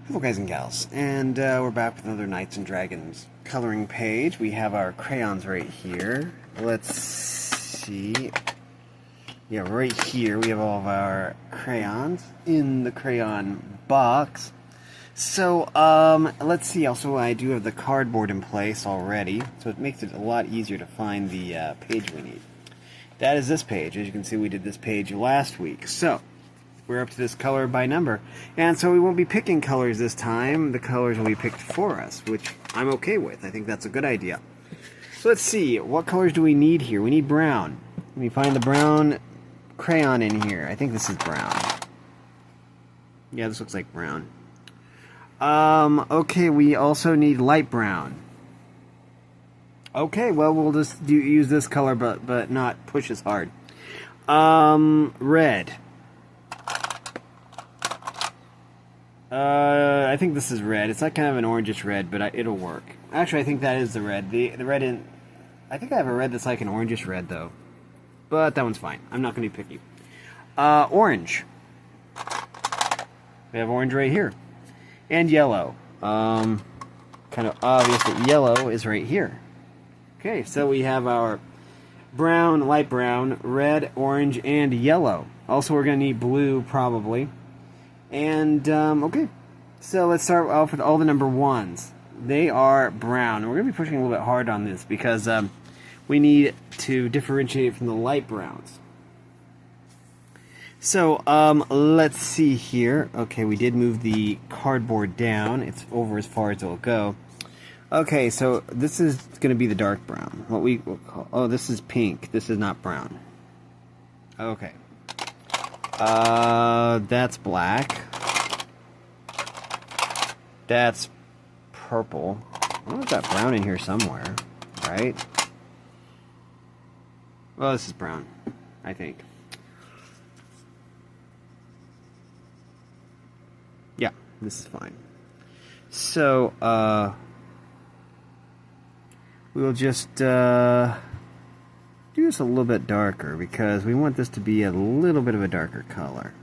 Hello guys and gals, and we're back with another Knights and Dragons coloring page. We have our crayons right here. Let's see. Yeah, right here we have all of our crayons in the crayon box. So, let's see. Also, I do have the cardboard in place already, so it makes it a lot easier to find the page we need. That is this page. As you can see, we did this page last week. So, we're up to this color by number. And so we won't be picking colors this time. The colors will be picked for us, which I'm okay with. I think that's a good idea. So let's see. What colors do we need here? We need brown. Let me find the brown crayon in here. I think this is brown. Yeah, this looks like brown. Okay, we also need light brown. Okay, well, we'll just use this color, but not push as hard. Red. I think this is red. It's like kind of an orangish red, but it'll work. Actually, I think that is the red. The red in... I think I have a red that's like an orangish red, though. But that one's fine. I'm not going to be picky. Orange. We have orange right here. And yellow. Kind of obvious that yellow is right here. Okay, so we have our brown, light brown, red, orange, and yellow. Also, we're going to need blue, probably. And, okay. So let's start off with all the number ones. They are brown. And we're going to be pushing a little bit hard on this because we need to differentiate from the light browns. So, let's see here. Okay, we did move the cardboard down. It's over as far as it'll go. Okay, so this is going to be the dark brown. What we will call... Oh, this is pink. This is not brown. Okay. That's black. That's purple. Oh, we've got brown in here somewhere, right? Well, this is brown, I think. Yeah, this is fine. So, we'll just, do this a little bit darker because we want this to be a little bit of a darker color.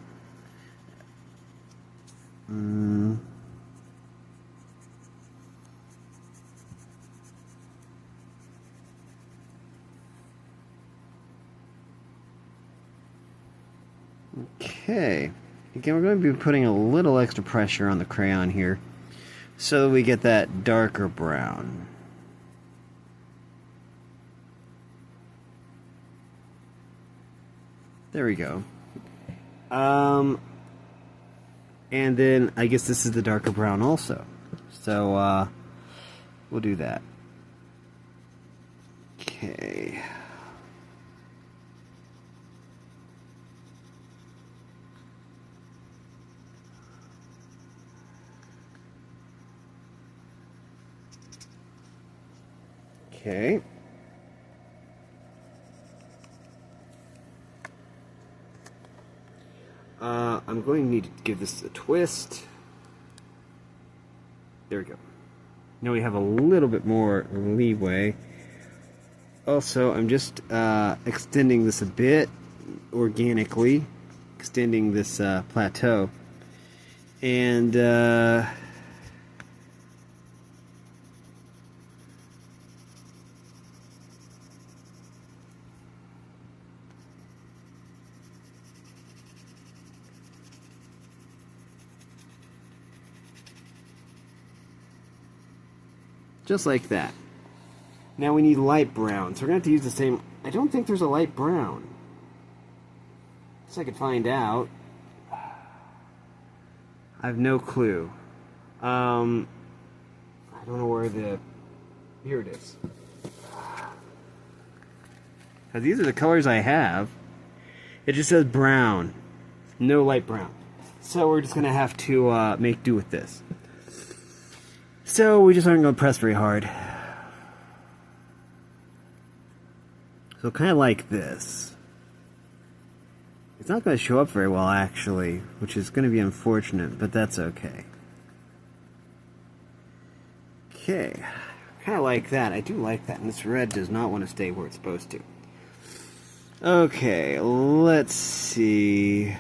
Okay. Again, we're going to be putting a little extra pressure on the crayon here so that we get that darker brown. There we go. And then I guess this is the darker brown also. So, we'll do that. Okay. Okay. I'm going to need to give this a twist. There we go. Now we have a little bit more leeway. Also, I'm just extending this a bit organically, extending this plateau. And just like that. Now we need light brown, so we're going to have to use the same... I don't think there's a light brown. Guess I could find out. I have no clue. I don't know where the... Here it is. Because these are the colors I have. It just says brown. No light brown. So we're just going to have to make do with this. So we just aren't going to press very hard. So kind of like this. It's not going to show up very well actually, which is going to be unfortunate, but that's okay. Okay, kind of like that. I do like that, and this red does not want to stay where it's supposed to. Okay, let's see.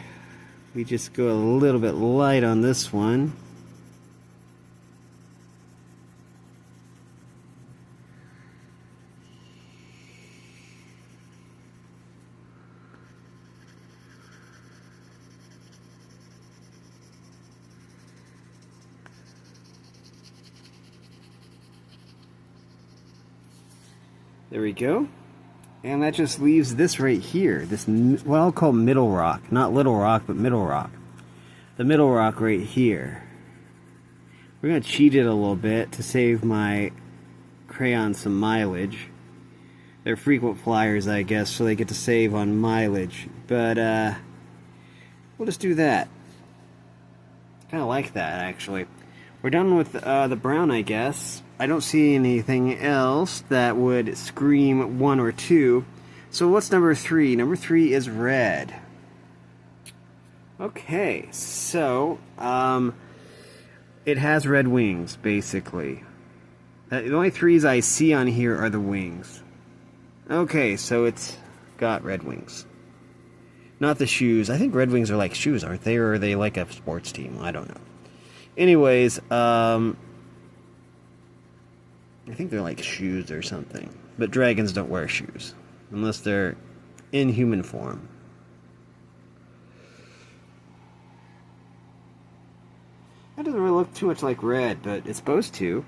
We just go a little bit light on this one. There we go. And that just leaves this right here. This, what I'll call middle rock. Not little rock, but middle rock. The middle rock right here. We're going to cheat it a little bit to save my crayon some mileage. They're frequent flyers, I guess, so they get to save on mileage. But, we'll just do that. Kind of like that, actually. We're done with the brown, I guess. I don't see anything else that would scream 1 or 2. So what's number 3? Number 3 is red. Okay, so, it has red wings, basically. The only 3s I see on here are the wings. Okay, so it's got red wings. Not the shoes. I think Red Wings are like shoes, aren't they? Or are they like a sports team? I don't know. Anyways, I think they're like shoes or something. But dragons don't wear shoes. Unless they're in human form. That doesn't really look too much like red, but it's supposed to.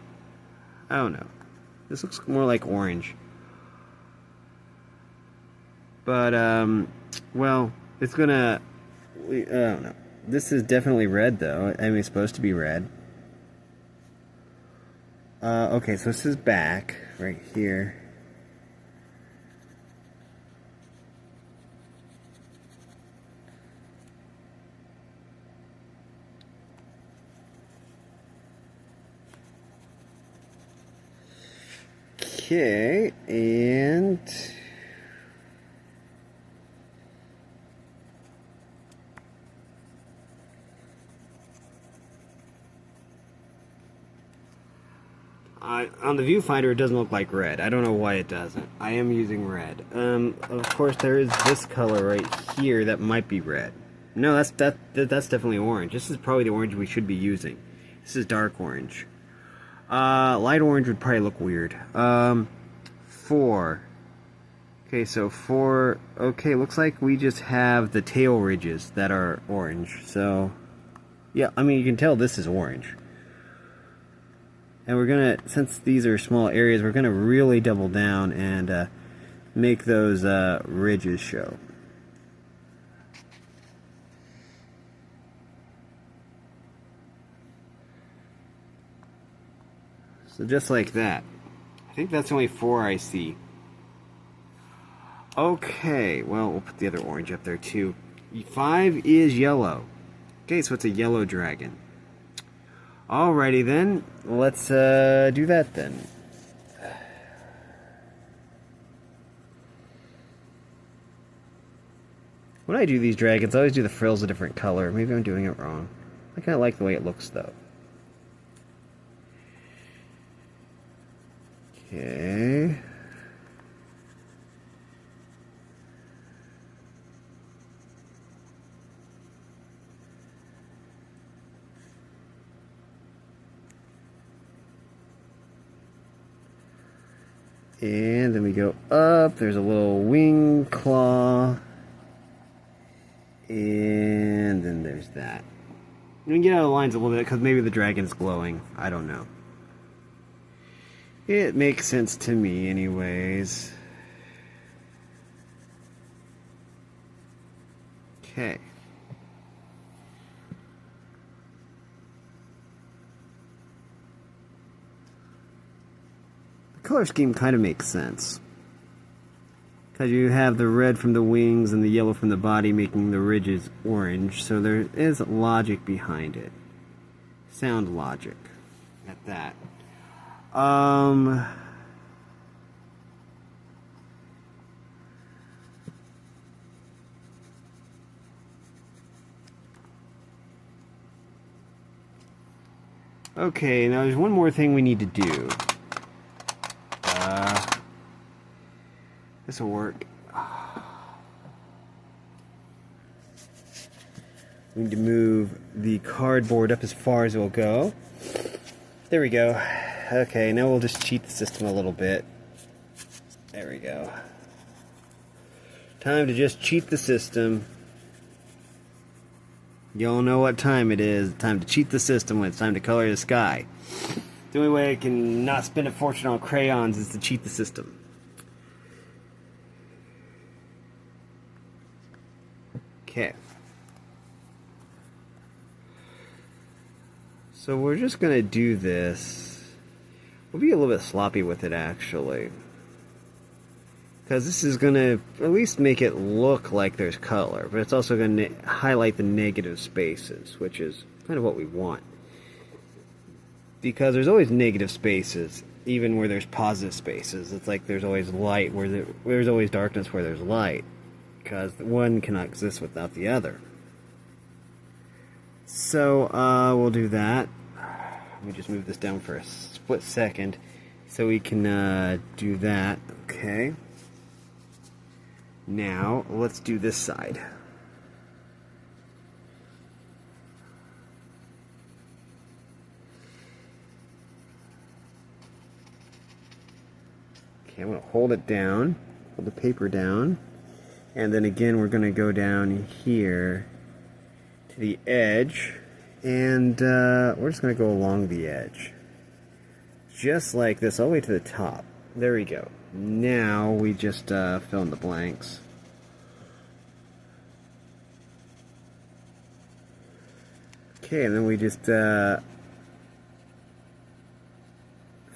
I don't know. This looks more like orange. But, well, it's gonna... I don't know. This is definitely red, though. I mean, it's supposed to be red. Okay, so this is back, right here. Okay, and... on the viewfinder, it doesn't look like red. I don't know why it doesn't. I am using red. Of course, there is this color right here that might be red. No, that's definitely orange. This is probably the orange we should be using. This is dark orange. Light orange would probably look weird. 4. Okay, so 4. Okay, looks like we just have the tail ridges that are orange. So, yeah, I mean, you can tell this is orange. And we're gonna, since these are small areas, we're gonna really double down and make those ridges show. So just like that. I think that's only 4 I see. Okay, well, we'll put the other orange up there too. 5 is yellow. Okay, so it's a yellow dragon. Alrighty then, let's do that then. When I do these dragons, I always do the frills a different color. Maybe I'm doing it wrong. I kind of like the way it looks though. Okay. And then we go up, there's a little wing claw. And then there's that. We can get out of the lines a little bit because maybe the dragon's glowing. I don't know. It makes sense to me anyways. Okay. The color scheme kind of makes sense. Because you have the red from the wings and the yellow from the body making the ridges orange. So there is logic behind it. Sound logic at that. Okay, now there's one more thing we need to do. This will work. We need to move the cardboard up as far as it will go. There we go. Okay, now we'll just cheat the system a little bit. There we go. Time to just cheat the system. Y'all know what time it is. Time to cheat the system when it's time to color the sky. The only way I can not spend a fortune on crayons is to cheat the system. Okay. So we're just going to do this. We'll be a little bit sloppy with it, actually. Because this is going to at least make it look like there's color. But it's also going to highlight the negative spaces, which is kind of what we want. Because there's always negative spaces, even where there's positive spaces. It's like there's always light where there's always darkness where there's light. Because one cannot exist without the other. So, we'll do that. Let me just move this down for a split second so we can do that. Okay. Now, let's do this side. Okay, I'm going to hold it down, hold the paper down, and then again we're going to go down here to the edge, and we're just going to go along the edge. Just like this, all the way to the top. There we go. Now we just fill in the blanks. Okay, and then we just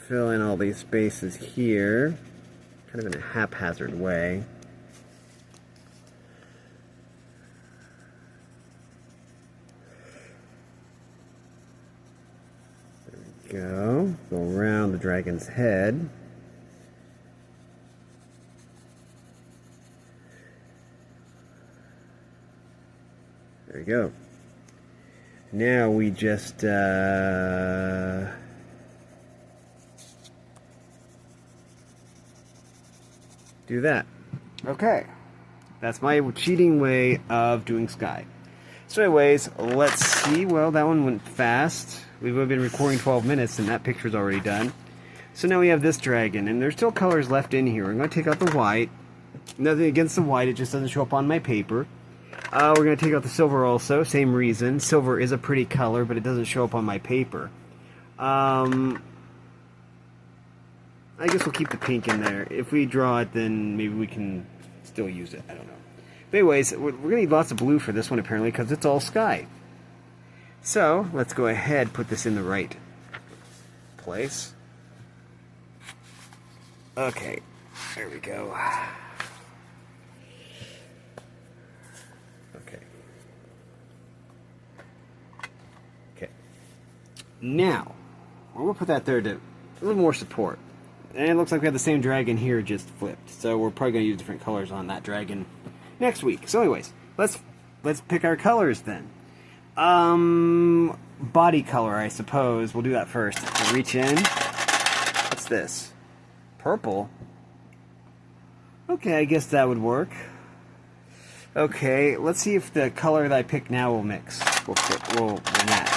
fill in all these spaces here, kind of in a haphazard way. There we go. Go around the dragon's head. There we go. Now we just do that. Okay. That's my cheating way of doing sky. So anyways, let's see. Well, that one went fast. We've been recording 12 minutes and that picture's already done. So now we have this dragon, and there's still colors left in here. I'm going to take out the white. Nothing against the white, it just doesn't show up on my paper. We're going to take out the silver also, same reason. Silver is a pretty color, but it doesn't show up on my paper. I guess we'll keep the pink in there. If we draw it, then maybe we can still use it. I don't know. But anyways, we're going to need lots of blue for this one, apparently, because it's all sky. So, let's go ahead and put this in the right place. Okay, there we go. Now, we're going to put that there to a little more support. And it looks like we have the same dragon here, just flipped. So we're probably going to use different colors on that dragon next week. So anyways, let's pick our colors then. Body color, I suppose. We'll do that first. We'll reach in. What's this? Purple? Okay, I guess that would work. Okay, let's see if the color that I pick now will mix. We'll match.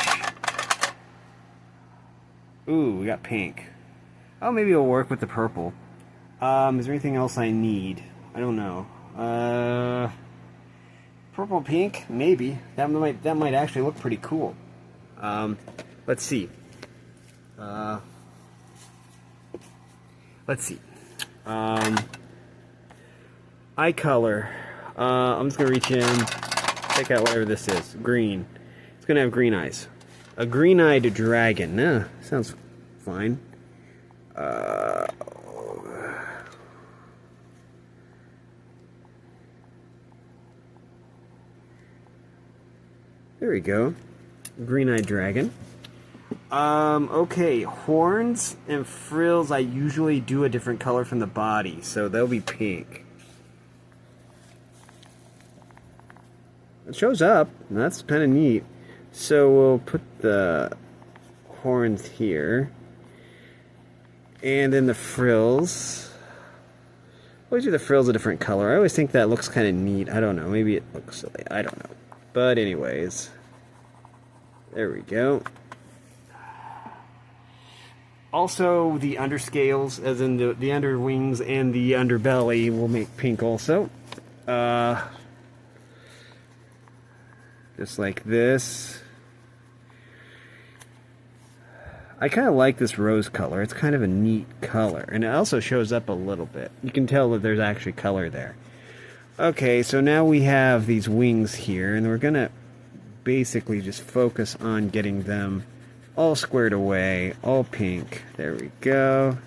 Ooh, we got pink. Oh, maybe it'll work with the purple. Is there anything else I need? I don't know. Purple, pink, maybe. That might actually look pretty cool. Let's see. Let's see. Eye color. I'm just gonna reach in, take out whatever this is. Green. It's gonna have green eyes. A green-eyed dragon. Sounds fine. There we go. Green-eyed dragon. Okay, horns and frills I usually do a different color from the body, so they'll be pink. It shows up, and that's kind of neat. So we'll put the horns here. And then the frills. Always do the frills a different color. I always think that looks kind of neat. I don't know. Maybe it looks silly. I don't know. But anyways. There we go. Also, the underscales, as in the under wings and the underbelly, will make pink also. Just like this. I kind of like this rose color. It's kind of a neat color. And it also shows up a little bit. You can tell that there's actually color there. Okay, so now we have these wings here, and we're gonna basically just focus on getting them all squared away, all pink. There we go.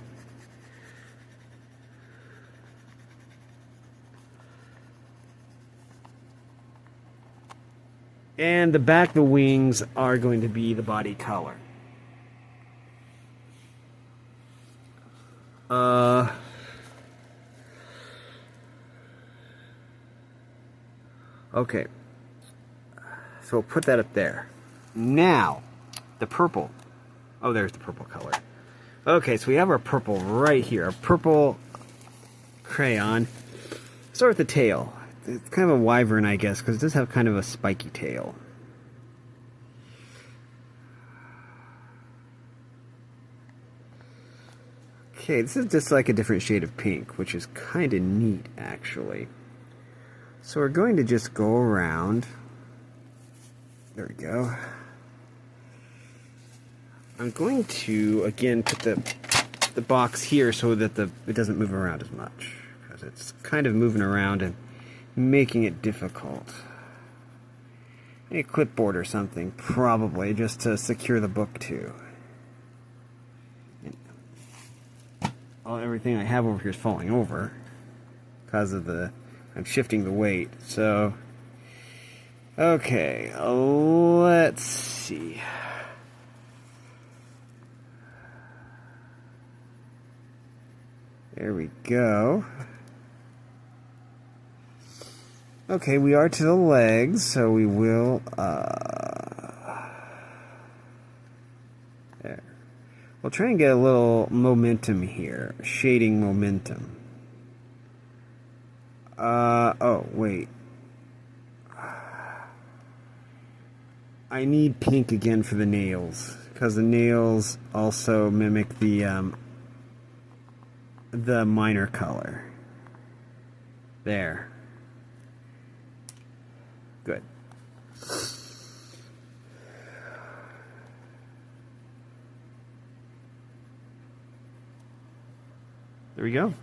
And the back of the wings are going to be the body color. Okay. So we'll put that up there. Now, the purple. Oh, there's the purple color. Okay, so we have our purple right here. Our purple crayon. Start with the tail. It's kind of a wyvern, I guess, because it does have kind of a spiky tail. Okay, this is just like a different shade of pink, which is kind of neat, actually. So we're going to just go around. There we go. I'm going to, again, put the box here so that it doesn't move around as much, because it's kind of moving around and making it difficult. A clipboard or something, probably, just to secure the book to. Everything I have over here is falling over because of I'm shifting the weight. So, okay, let's see. There we go. Okay, we are to the legs, so we will, there. We'll try and get a little momentum here. Shading momentum. Oh, wait. I need pink again for the nails, because the nails also mimic the minor color. There. Good. There we go.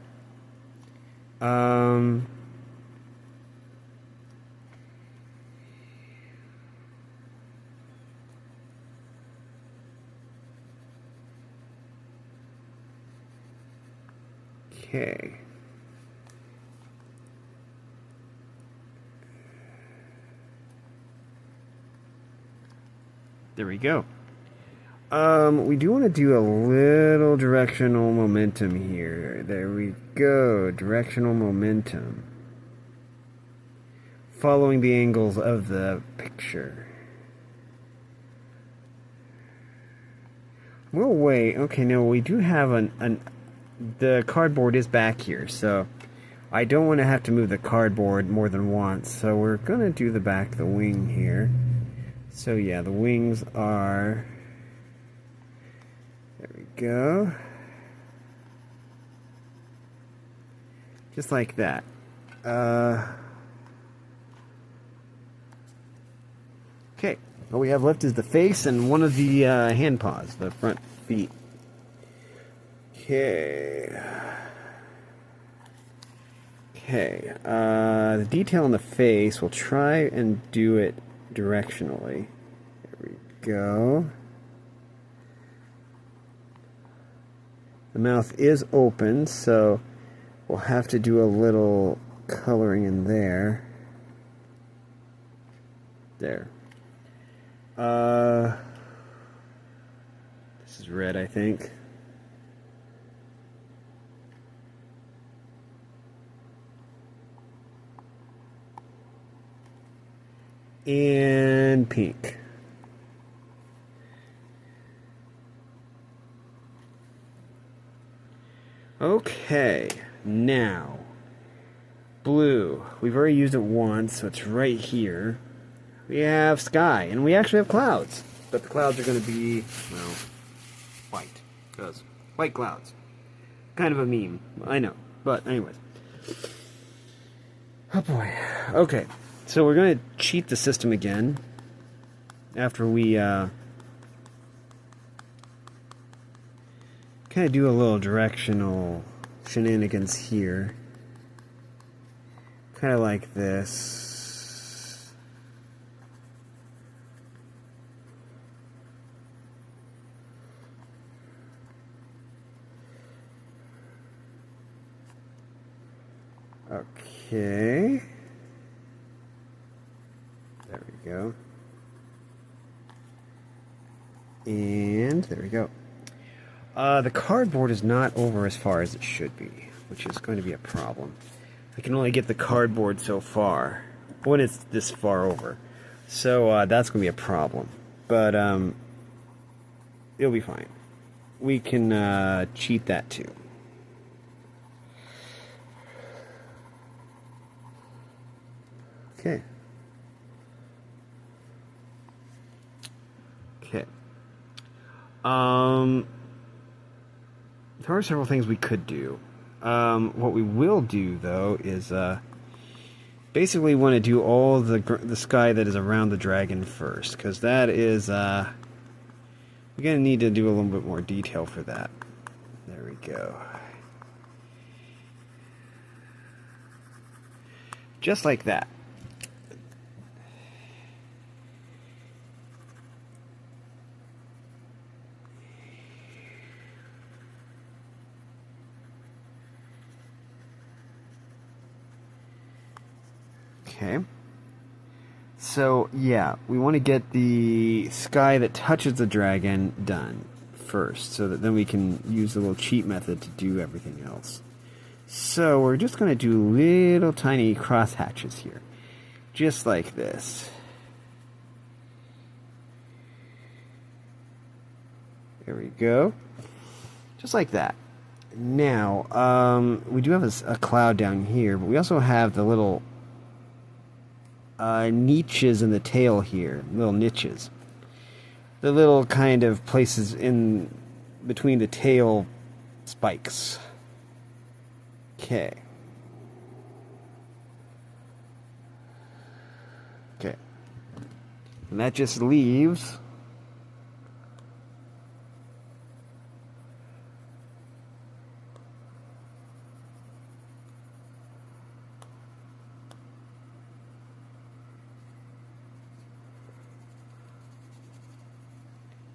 Okay. There we go. We do want to do a little directional momentum here. There we go. Directional momentum. Following the angles of the picture. We'll wait. Okay, no, we do have the cardboard is back here, so I don't want to have to move the cardboard more than once. So we're going to do the back of the wing here. So yeah, the wings are... There we go. Just like that. Okay, all we have left is the face and one of the hand paws, the front feet. Okay. Okay, the detail on the face, we'll try and do it directionally. There we go. The mouth is open, so we'll have to do a little coloring in there. There. This is red, I think. And pink. Okay, now blue. We've already used it once, so it's right here. We have sky, and we actually have clouds, but the clouds are going to be, well, white, because white clouds. Kind of a meme, I know, but anyways. Oh boy. Okay, so we're going to cheat the system again after we kind of do a little directional shenanigans here. kind of like this. Okay. There we go. And there we go. The cardboard is not over as far as it should be, which is going to be a problem. I can only get the cardboard so far when it's this far over. So that's going to be a problem. But it'll be fine. We can cheat that too. Okay. Okay. There are several things we could do. What we will do, though, is basically want to do all the sky that is around the dragon first, because that is we're gonna need to do a little bit more detail for that. There we go. Just like that. Okay. So, yeah, we want to get the sky that touches the dragon done first, so that then we can use the little cheat method to do everything else. So, we're just going to do little tiny cross hatches here. Just like this. There we go. Just like that. Now, we do have a cloud down here, but we also have the little niches in the tail here, little niches. The little kind of places in between the tail spikes. Okay. Okay. And that just leaves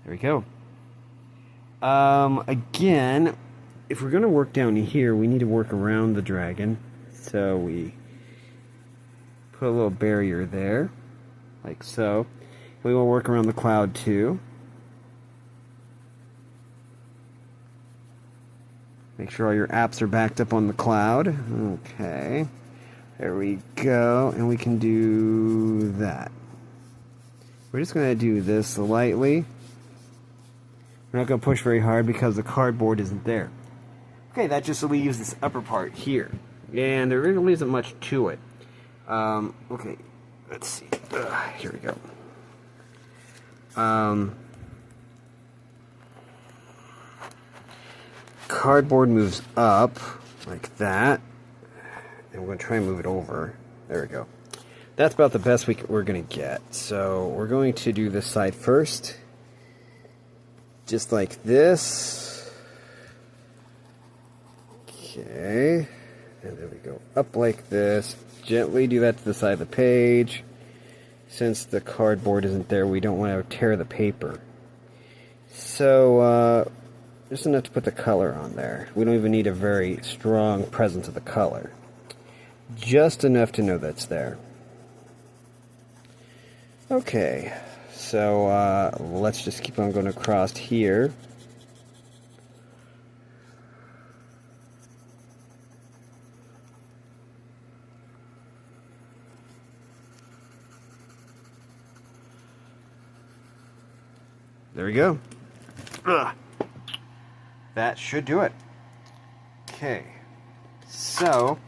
there we go. Again, if we're going to work down here, we need to work around the dragon. So we put a little barrier there, like so. We will work around the cloud too. Make sure all your apps are backed up on the cloud. Okay. There we go. And we can do that. We're just going to do this lightly. We're not going to push very hard because the cardboard isn't there. Okay, that just leaves this upper part here. And there really isn't much to it. Okay, let's see. Here we go. Cardboard moves up like that. And we're going to try and move it over. There we go. That's about the best we're going to get. So we're going to do this side first. Just like this. Okay. And there we go. Up like this. Gently do that to the side of the page. Since the cardboard isn't there, we don't want to tear the paper. So, just enough to put the color on there. We don't even need a very strong presence of the color. Just enough to know that's there. Okay. So, let's just keep on going across here. There we go. Ugh. That should do it. Okay. So,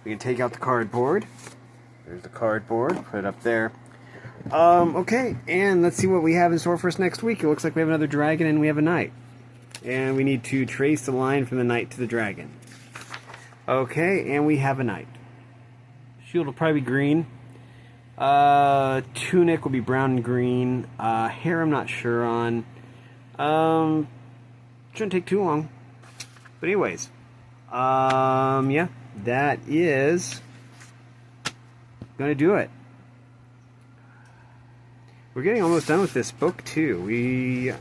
we can take out the cardboard. There's the cardboard. Put it up there. Okay, and let's see what we have in store for us next week. It looks like we have another dragon and we have a knight. And we need to trace the line from the knight to the dragon. Okay, and we have a knight. Shield will probably be green. Tunic will be brown and green. Hair I'm not sure on. Shouldn't take too long. But anyways, yeah, that is gonna do it. We're getting almost done with this book too. We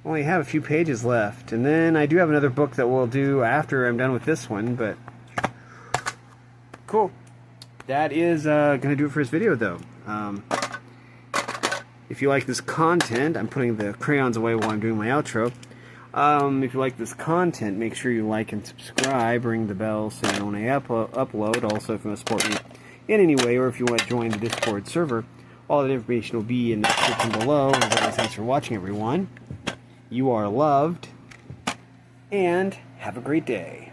only have a few pages left, and then I do have another book that we'll do after I'm done with this one, but cool. That is gonna do it for this video though. If you like this content, I'm putting the crayons away while I'm doing my outro. If you like this content, make sure you like and subscribe, ring the bell so you know when I upload. Also, if you want to support me in any way, or if you want to join the Discord server, all that information will be in the description below. As always, thanks for watching, everyone. You are loved, and have a great day.